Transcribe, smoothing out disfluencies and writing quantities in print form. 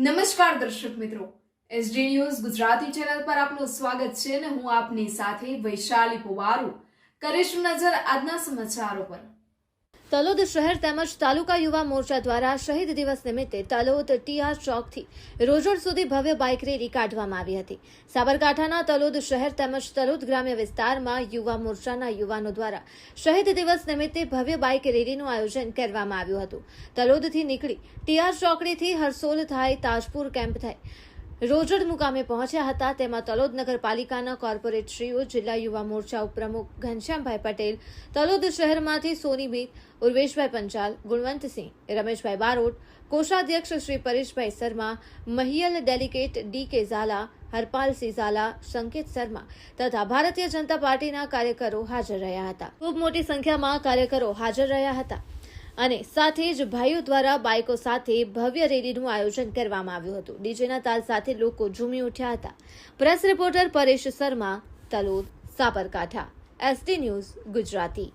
નમસ્કાર દર્શક મિત્રો, એસડી ન્યૂઝ ગુજરાતી ચેનલ પર આપનું સ્વાગત છે અને હું આપની સાથે વૈશાલી પુવારુ કરીશું નજર આજના સમાચારો પર। તલોદ શહેર તેમજ તાલુકા યુવા મોરચા દ્વારા શહીદ દિવસ નિમિત્તે તલોદ ટીઆર ચોકથી રોજોડ સુધી ભવ્ય બાઇક રેલી કાઢવામાં આવી હતી। સાબરકાંઠાના તલોદ શહેર તેમજ તલોદ ગ્રામ્ય વિસ્તારમાં યુવા મોરચાના યુવાનો દ્વારા શહીદ દિવસ નિમિત્તે ભવ્ય બાઇક રેલીનું આયોજન કરવામાં આવ્યું હતું। તલોદથી નીકળી ટીઆર ચોકડીથી હરસોલ થાય તાજપુર કેમ્પ થાય રોજડ મુકામે પહોંચ્યા હતા। તેમાં તલોદ નગરપાલિકાના કોર્પોરેટરશ્રીઓ, જિલ્લા યુવા મોરચા ઉપપ્રમુખ ઘનશ્યામભાઈ પટેલ, તલોદ શહેરમાંથી સોનીબેન, ઉર્વેશભાઈ પંચાલ, ગુણવંતસિંહ, રમેશભાઈ બારોટ, કોષાધ્યક્ષ શ્રી પરેશભાઈ શર્મા, મહિયલ ડેલિગેટ ડી.કે. ઝાલા, હરપાલસિંહ ઝાલા, સંકેત શર્મા તથા ભારતીય જનતા પાર્ટીના કાર્યકરો હાજર રહ્યા હતા। ખૂબ મોટી સંખ્યામાં કાર્યકરો હાજર રહ્યા હતા અને સાથે જ ભાઈઓ દ્વારા બાઇકો સાથે ભવ્ય રેલીનું આયોજન કરવામાં આવ્યું હતું। ડીજેના તાલ સાથે લોકો ઝૂમી ઉઠ્યા હતા। Press reporter Paresh Sharma, Talod, Sabarkantha, SD news Gujarati.